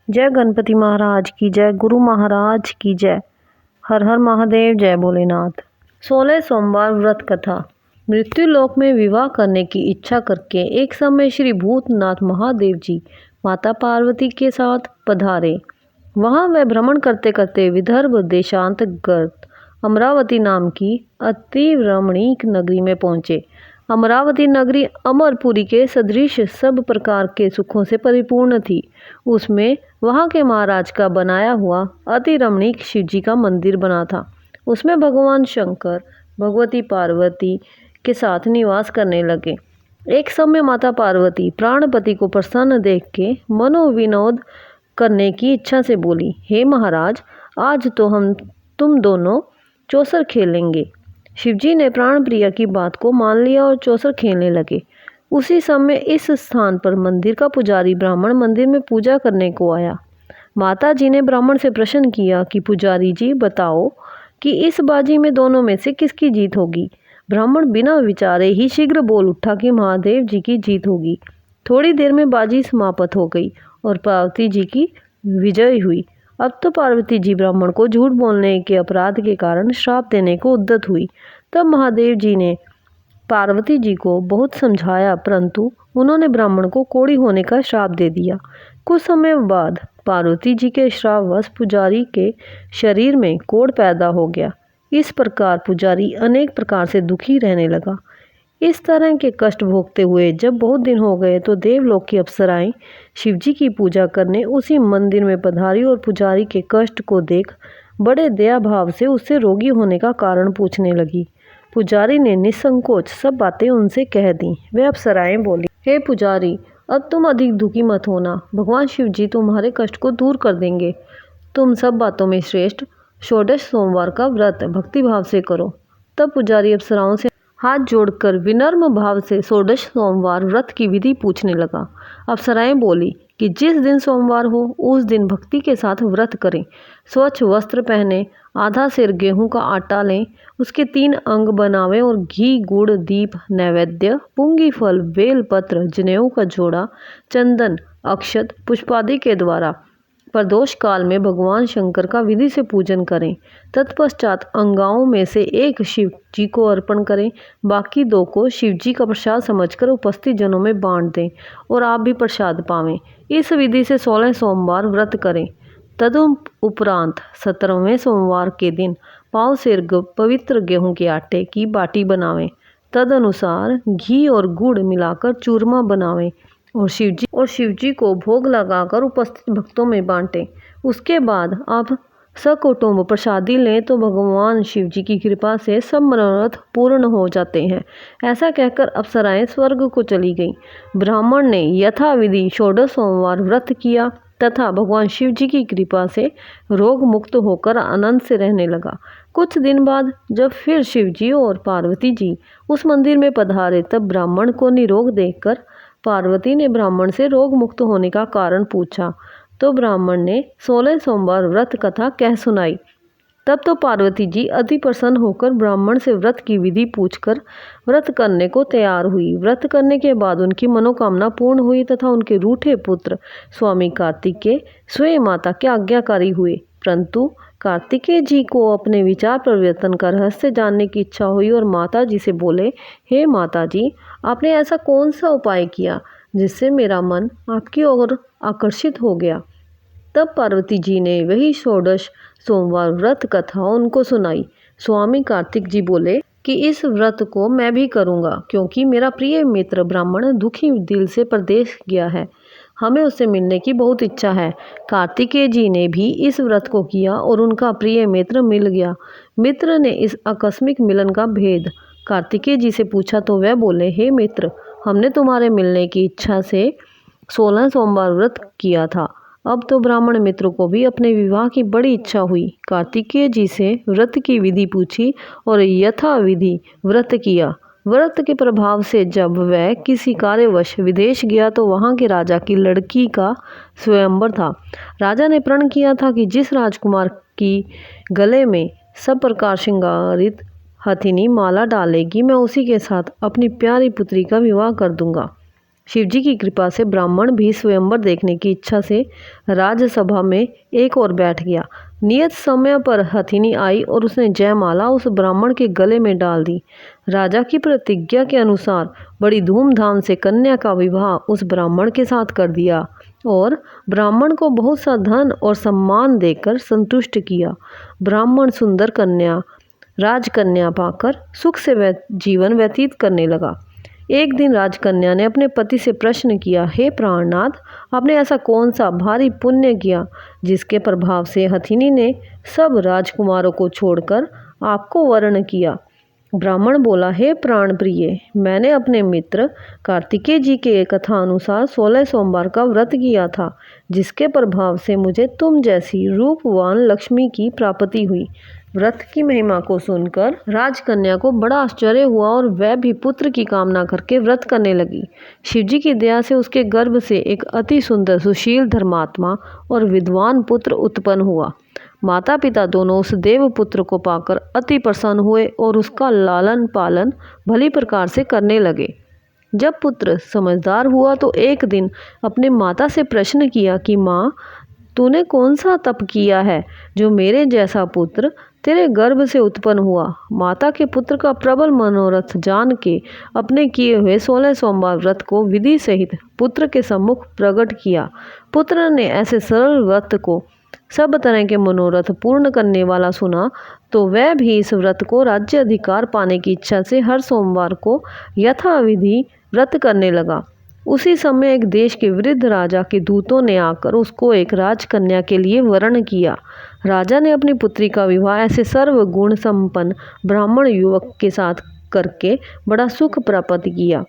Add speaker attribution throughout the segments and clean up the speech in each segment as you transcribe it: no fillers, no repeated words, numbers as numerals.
Speaker 1: जय गणपति महाराज की जय, गुरु महाराज की जय। हर हर महादेव, जय भोलेनाथ। 16 सोमवार व्रत कथा। मृत्यु लोक में विवाह करने की इच्छा करके एक समय श्री भूतनाथ महादेव जी माता पार्वती के साथ पधारे। वहां वह भ्रमण करते करते विदर्भ देशांतर्गत अमरावती नाम की अति रमणीक नगरी में पहुंचे। अमरावती नगरी अमरपुरी के सदृश सब प्रकार के सुखों से परिपूर्ण थी। उसमें वहां के महाराज का बनाया हुआ अति रमणीक शिवजी का मंदिर बना था। उसमें भगवान शंकर भगवती पार्वती के साथ निवास करने लगे। एक समय माता पार्वती प्राणपति को प्रसन्न देख के मनोविनोद करने की इच्छा से बोली, हे महाराज, आज तो हम तुम दोनों चौसर खेलेंगे। शिवजी ने प्राण प्रिया की बात को मान लिया और चौसर खेलने लगे। उसी समय इस स्थान पर मंदिर का पुजारी ब्राह्मण मंदिर में पूजा करने को आया। माता जी ने ब्राह्मण से प्रश्न किया कि पुजारी जी बताओ कि इस बाजी में दोनों में से किसकी जीत होगी। ब्राह्मण बिना विचारे ही शीघ्र बोल उठा कि महादेव जी की जीत होगी। थोड़ी देर में बाजी समाप्त हो गई और पार्वती जी की विजय हुई। अब तो पार्वती जी ब्राह्मण को झूठ बोलने के अपराध के कारण श्राप देने को उद्यत हुई। तब महादेव जी ने पार्वती जी को बहुत समझाया, परंतु उन्होंने ब्राह्मण को कोढ़ी होने का श्राप दे दिया। कुछ समय बाद पार्वती जी के श्रापवश पुजारी के शरीर में कोढ़ पैदा हो गया। इस प्रकार पुजारी अनेक प्रकार से दुखी रहने लगा। इस तरह के कष्ट भोगते हुए जब बहुत दिन हो गए तो देवलोक की अप्सराएं शिवजी की पूजा करने उसी मंदिर में पधारी और पुजारी के कष्ट को देख बड़े दया भाव से उससे रोगी होने का कारण पूछने लगी। पुजारी ने निसंकोच सब बातें उनसे कह दी। वे अप्सराएं बोली, हे पुजारी, अब तुम अधिक दुखी मत होना, भगवान शिवजी तुम्हारे कष्ट को दूर कर देंगे। तुम सब बातों में श्रेष्ठ 16 सोमवार का व्रत भक्तिभाव से करो। तब पुजारी अप्सराओं से हाथ जोड़कर विनम्र भाव से 16 सोमवार व्रत की विधि पूछने लगा। अप्सराएं बोली कि जिस दिन सोमवार हो उस दिन भक्ति के साथ व्रत करें। स्वच्छ वस्त्र पहने, आधा सेर गेहूं का आटा लें, उसके 3 अंग बनावें और घी गुड़ दीप नैवेद्य पुंगी फल बेल पत्र जनेऊ का जोड़ा चंदन अक्षत पुष्पादि के द्वारा प्रदोष काल में भगवान शंकर का विधि से पूजन करें। तत्पश्चात अंगाओं में से एक शिव जी को अर्पण करें, बाकी 2 को शिव जी का प्रसाद समझकर उपस्थित जनों में बांट दें और आप भी प्रसाद पावें। इस विधि से 16 सोमवार व्रत करें। तदुपरांत 17वें सोमवार के दिन पाव सेर पवित्र गेहूं के आटे की बाटी बनावें। तदनुसार घी और गुड़ मिलाकर चूरमा बनावें और शिवजी को भोग लगाकर उपस्थित भक्तों में बांटें। उसके बाद आप सकुटुंब प्रसादी लें तो भगवान शिवजी की कृपा से सब मनोरथ पूर्ण हो जाते हैं। ऐसा कहकर अप्सराएं स्वर्ग को चली गईं। ब्राह्मण ने यथाविधि 16 सोमवार व्रत किया तथा भगवान शिवजी की कृपा से रोग मुक्त होकर आनंद से रहने लगा। कुछ दिन बाद जब फिर शिवजी और पार्वती जी उस मंदिर में पधारे तब ब्राह्मण को निरोग देखकर पार्वती ने ब्राह्मण से रोग मुक्त होने का कारण पूछा तो ब्राह्मण ने 16 सोमवार व्रत कथा कह सुनाई। तब तो पार्वती जी अति प्रसन्न होकर ब्राह्मण से व्रत की विधि पूछकर व्रत करने को तैयार हुई। व्रत करने के बाद उनकी मनोकामना पूर्ण हुई तथा उनके रूठे पुत्र स्वामी कार्तिकेय स्वयं माता के आज्ञाकारी हुए। परंतु कार्तिकेय जी को अपने विचार परिवर्तन का रहस्य जानने की इच्छा हुई और माता जी से बोले, हे माता जी, आपने ऐसा कौन सा उपाय किया जिससे मेरा मन आपकी ओर आकर्षित हो गया। तब पार्वती जी ने वही 16 सोमवार व्रत कथा उनको सुनाई। स्वामी कार्तिक जी बोले कि इस व्रत को मैं भी करूँगा क्योंकि मेरा प्रिय मित्र ब्राह्मण दुखी दिल से प्रदेश गया है, हमें उससे मिलने की बहुत इच्छा है। कार्तिकेय जी ने भी इस व्रत को किया और उनका प्रिय मित्र मिल गया। मित्र ने इस आकस्मिक मिलन का भेद कार्तिकेय जी से पूछा तो वह बोले, हे मित्र, हमने तुम्हारे मिलने की इच्छा से 16 सोमवार व्रत किया था। अब तो ब्राह्मण मित्र को भी अपने विवाह की बड़ी इच्छा हुई। कार्तिकेय जी से व्रत की विधि पूछी और यथाविधि व्रत किया। व्रत के प्रभाव से जब वह किसी कार्यवश विदेश गया तो वहां के राजा की लड़की का स्वयंवर था। राजा ने प्रण किया था कि जिस राजकुमार की गले में सब प्रकार श्रृंगारित हथिनी माला डालेगी मैं उसी के साथ अपनी प्यारी पुत्री का विवाह कर दूंगा। शिवजी की कृपा से ब्राह्मण भी स्वयंवर देखने की इच्छा से राजसभा में एक और बैठ गया। नियत समय पर हथिनी आई और उसने जयमाला उस ब्राह्मण के गले में डाल दी। राजा की प्रतिज्ञा के अनुसार बड़ी धूमधाम से कन्या का विवाह उस ब्राह्मण के साथ कर दिया और ब्राह्मण को बहुत सा धन और सम्मान देकर संतुष्ट किया। ब्राह्मण सुंदर कन्या राजकन्या पाकर सुख से जीवन व्यतीत करने लगा। एक दिन राजकन्या ने अपने पति से प्रश्न किया, हे प्राणनाथ, आपने ऐसा कौन सा भारी पुण्य किया जिसके प्रभाव से हथिनी ने सब राजकुमारों को छोड़कर आपको वर्ण किया? ब्राह्मण बोला, हे प्राण प्रिय, मैंने अपने मित्र कार्तिकेय जी के कथा अनुसार 16 सोमवार का व्रत किया था, जिसके प्रभाव से मुझे तुम जैसी रूपवान लक्ष्मी की प्राप्ति हुई। व्रत की महिमा को सुनकर राजकन्या को बड़ा आश्चर्य हुआ और वह भी पुत्र की कामना करके व्रत करने लगी। शिवजी की दया से उसके गर्भ से एक अति सुंदर सुशील धर्मात्मा और विद्वान पुत्र उत्पन्न हुआ। माता पिता दोनों उस देव पुत्र को पाकर अति प्रसन्न हुए और उसका लालन पालन भली प्रकार से करने लगे। जब पुत्र समझदार हुआ तो एक दिन अपने माता से प्रश्न किया कि माँ, तूने कौन सा तप किया है जो मेरे जैसा पुत्र तेरे गर्भ से उत्पन्न हुआ? माता के पुत्र का प्रबल मनोरथ जान के अपने किए हुए 16 सोमवार व्रत को विधि सहित पुत्र के सम्मुख प्रकट किया। पुत्र ने ऐसे सरल व्रत को सब तरह के मनोरथ पूर्ण करने वाला सुना तो वह भी इस व्रत को राज्य अधिकार पाने की इच्छा से हर सोमवार को यथाविधि व्रत करने लगा। उसी समय एक देश के वृद्ध राजा के दूतों ने आकर उसको एक राजकन्या के लिए वर्ण किया। राजा ने अपनी पुत्री का विवाह ऐसे सर्वगुण संपन्न ब्राह्मण युवक के साथ करके बड़ा सुख प्राप्त किया।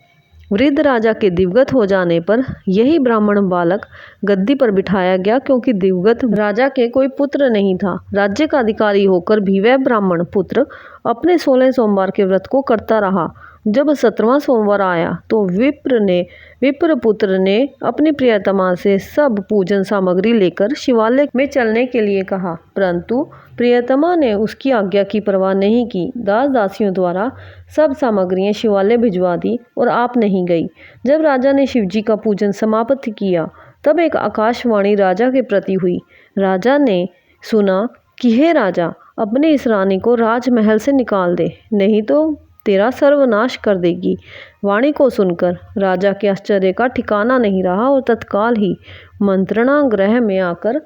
Speaker 1: वृद्ध राजा के दिवगत हो जाने पर यही ब्राह्मण बालक गद्दी पर बिठाया गया, क्योंकि दिवगत राजा के कोई पुत्र नहीं था। राज्य का अधिकारी होकर भी वह ब्राह्मण पुत्र अपने 16 सोमवार के व्रत को करता रहा। जब 17वां सोमवार आया तो विप्र पुत्र ने अपनी प्रियतमा से सब पूजन सामग्री लेकर शिवालय में चलने के लिए कहा, परंतु प्रियतमा ने उसकी आज्ञा की परवाह नहीं की। दास दासियों द्वारा सब सामग्रियां शिवालय भिजवा दी और आप नहीं गई। जब राजा ने शिवजी का पूजन समाप्त किया तब एक आकाशवाणी राजा के प्रति हुई। राजा ने सुना कि हे राजा, अपने इस रानी को राजमहल से निकाल दे, नहीं तो तेरा सर्वनाश कर देगी। वाणी को सुनकर राजा के आश्चर्य का ठिकाना नहीं रहा और तत्काल ही मंत्रणा गृह में आकर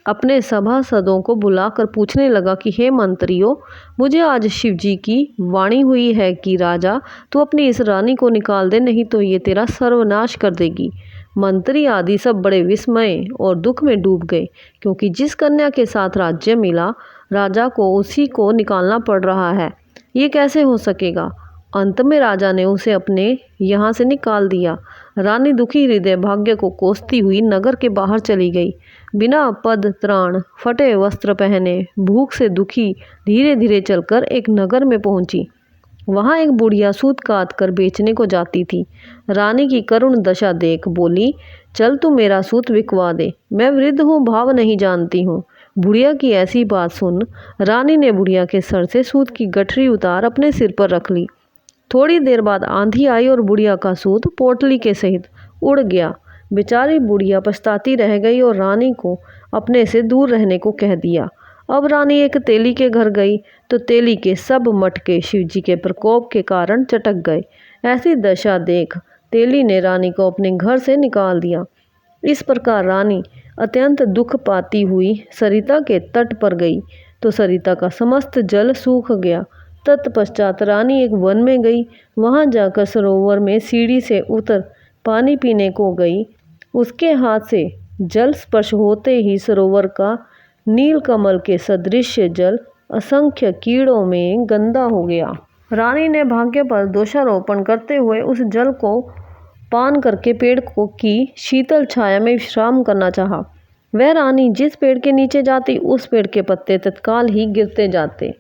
Speaker 1: अपने सभासदों को बुलाकर पूछने लगा कि हे मंत्रियों, मुझे आज शिवजी की वाणी हुई है कि राजा तू अपनी इस रानी को निकाल दे, नहीं तो ये तेरा सर्वनाश कर देगी। मंत्री आदि सब बड़े विस्मय और दुख में डूब गए, क्योंकि जिस कन्या के साथ राज्य मिला राजा को उसी को निकालना पड़ रहा है। ये कैसे हो सकेगा? अंत में राजा ने उसे अपने यहाँ से निकाल दिया। रानी दुखी हृदय भाग्य को कोसती हुई नगर के बाहर चली गई। बिना पद त्राण, फटे वस्त्र पहने, भूख से दुखी धीरे धीरे चलकर एक नगर में पहुंची। वहाँ एक बुढ़िया सूत काट कर बेचने को जाती थी। रानी की करुण दशा देख बोली, चल तू मेरा सूत बिकवा दे, मैं वृद्ध हूँ, भाव नहीं जानती हूँ। बुढ़िया की ऐसी बात सुन रानी ने बुढ़िया के सर से सूत की गठरी उतार अपने सिर पर रख ली। थोड़ी देर बाद आंधी आई और बुढ़िया का सूत पोटली के सहित उड़ गया। बेचारी बुढ़िया पछताती रह गई और रानी को अपने से दूर रहने को कह दिया। अब रानी एक तेली के घर गई तो तेली के सब मटके शिवजी के प्रकोप के कारण चटक गए। ऐसी दशा देख तेली ने रानी को अपने घर से निकाल दिया। इस प्रकार रानी अत्यंत दुख पाती हुई सरिता के तट पर गई तो सरिता का समस्त जल सूख गया। तत्पश्चात रानी एक वन में गई। वहां जाकर सरोवर में सीढ़ी से उतर पानी पीने को गई। उसके हाथ से जल स्पर्श होते ही सरोवर का नील कमल के सदृश जल असंख्य कीड़ों में गंदा हो गया। रानी ने भाग्य पर दोषारोपण करते हुए उस जल को पान करके पेड़ को की शीतल छाया में विश्राम करना चाहा। वह रानी जिस पेड़ के नीचे जाती उस पेड़ के पत्ते तत्काल ही गिरते जाते।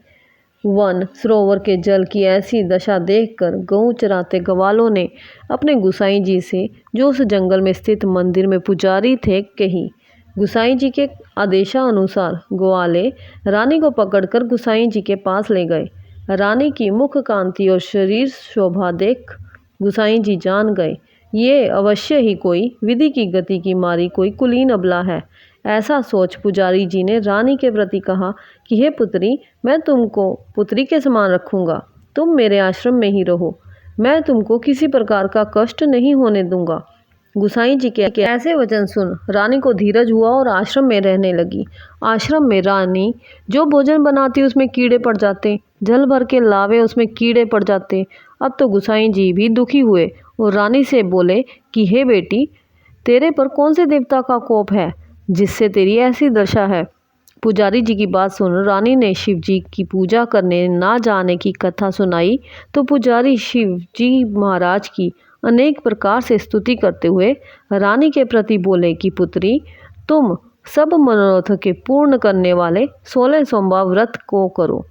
Speaker 1: वन सरोवर के जल की ऐसी दशा देखकर गऊ चराते ग्वालों ने अपने गुसाई जी से, जो उस जंगल में स्थित मंदिर में पुजारी थे, कही। गुसाई जी के आदेशानुसार ग्वाले रानी को पकड़कर गुसाई जी के पास ले गए। रानी की मुख कांति और शरीर शोभा देख गुसाई जी जान गए ये अवश्य ही कोई विधि की गति की मारी कोई कुलीन अबला है। ऐसा सोच पुजारी जी ने रानी के प्रति कहा कि हे पुत्री, मैं तुमको पुत्री के समान रखूंगा। तुम मेरे आश्रम में ही रहो। मैं तुमको किसी प्रकार का कष्ट नहीं होने दूंगा। गुसाई जी के ऐसे वचन सुन रानी को धीरज हुआ और आश्रम में रहने लगी। आश्रम में रानी जो भोजन बनाती उसमें कीड़े पड़ जाते, जल भर के लावे उसमें कीड़े पड़ जाते। अब तो गुसाई जी भी दुखी हुए और रानी से बोले कि हे बेटी, तेरे पर कौन से देवता का कोप है जिससे तेरी ऐसी दशा है। पुजारी जी की बात सुन रानी ने शिव जी की पूजा करने ना जाने की कथा सुनाई तो पुजारी शिव जी महाराज की अनेक प्रकार से स्तुति करते हुए रानी के प्रति बोले कि पुत्री, तुम सब मनोरथ के पूर्ण करने वाले 16 सोमवार व्रत को करो।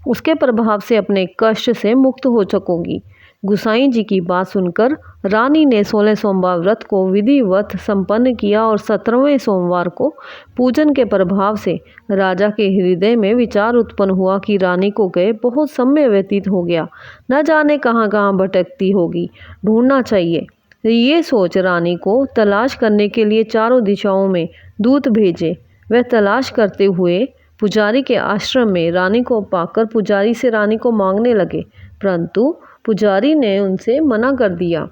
Speaker 1: उसके प्रभाव से अपने कष्ट से मुक्त हो सकोगी। गुसाई जी की बात सुनकर रानी ने 16 सोमवार व्रत को विधिवत संपन्न किया और 17वें सोमवार को पूजन के प्रभाव से राजा के हृदय में विचार उत्पन्न हुआ कि रानी को गए बहुत समय व्यतीत हो गया, न जाने कहाँ कहाँ भटकती होगी, ढूंढना चाहिए। ये सोच रानी को तलाश करने के लिए चारों दिशाओं में दूत भेजे। वह तलाश करते हुए पुजारी के आश्रम में रानी को पाकर पुजारी से रानी को मांगने लगे, परंतु पुजारी ने उनसे मना कर दिया।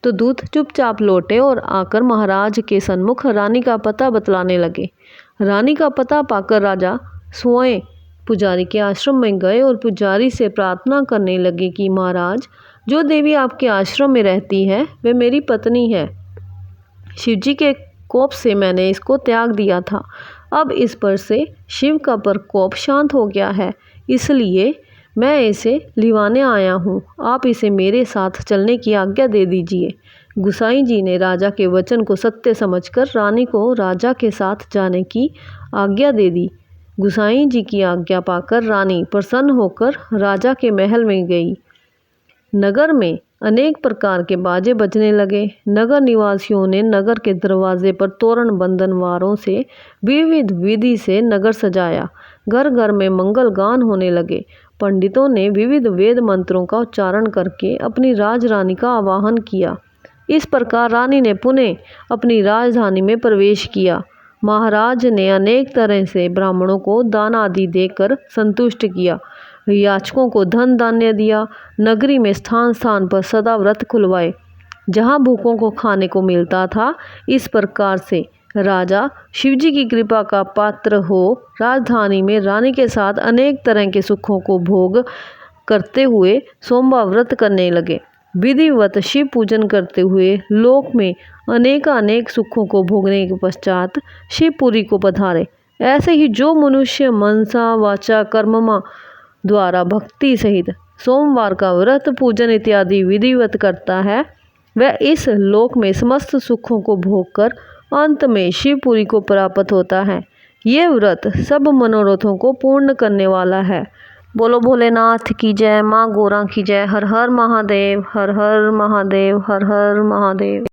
Speaker 1: तो दूत चुपचाप लौटे और आकर महाराज के सन्मुख रानी का पता बतलाने लगे। रानी का पता पाकर राजा स्वयं पुजारी के आश्रम में गए और पुजारी से प्रार्थना करने लगे कि महाराज, जो देवी आपके आश्रम में रहती है वह मेरी पत्नी है। शिवजी के कोप से मैंने इसको त्याग दिया था। अब इस पर से शिव का प्रकोप शांत हो गया है, इसलिए मैं इसे लिवाने आया हूँ। आप इसे मेरे साथ चलने की आज्ञा दे दीजिए। गुसाई जी ने राजा के वचन को सत्य समझकर रानी को राजा के साथ जाने की आज्ञा दे दी। गुसाई जी की आज्ञा पाकर रानी प्रसन्न होकर राजा के महल में गई। नगर में अनेक प्रकार के बाजे बजने लगे। नगर निवासियों ने नगर के दरवाजे पर तोरण बंधनवारों से विविध विधि से नगर सजाया। घर घर में मंगल गान होने लगे। पंडितों ने विविध वेद मंत्रों का उच्चारण करके अपनी राजरानी का आवाहन किया। इस प्रकार रानी ने पुनः अपनी राजधानी में प्रवेश किया। महाराज ने अनेक तरह से ब्राह्मणों को दान आदि देकर संतुष्ट किया। याचकों को धन धान्य दिया। नगरी में स्थान स्थान पर सदा व्रत खुलवाए जहाँ भूखों को खाने को मिलता था। इस प्रकार से राजा शिवजी की कृपा का पात्र हो राजधानी में रानी के साथ अनेक तरह के सुखों को भोग करते हुए सोमवार व्रत करने लगे। विधिवत शिव पूजन करते हुए लोक में अनेक सुखों को भोगने के पश्चात शिवपुरी को पधारे। ऐसे ही जो मनुष्य मनसा वाचा कर्ममा द्वारा भक्ति सहित सोमवार का व्रत पूजन इत्यादि विधिवत करता है, वह इस लोक में समस्त सुखों को भोगकर अंत में शिवपुरी को प्राप्त होता है। ये व्रत सब मनोरथों को पूर्ण करने वाला है। बोलो भोलेनाथ की जय, माँ गौरा की जय। हर हर महादेव, हर हर महादेव, हर हर महादेव।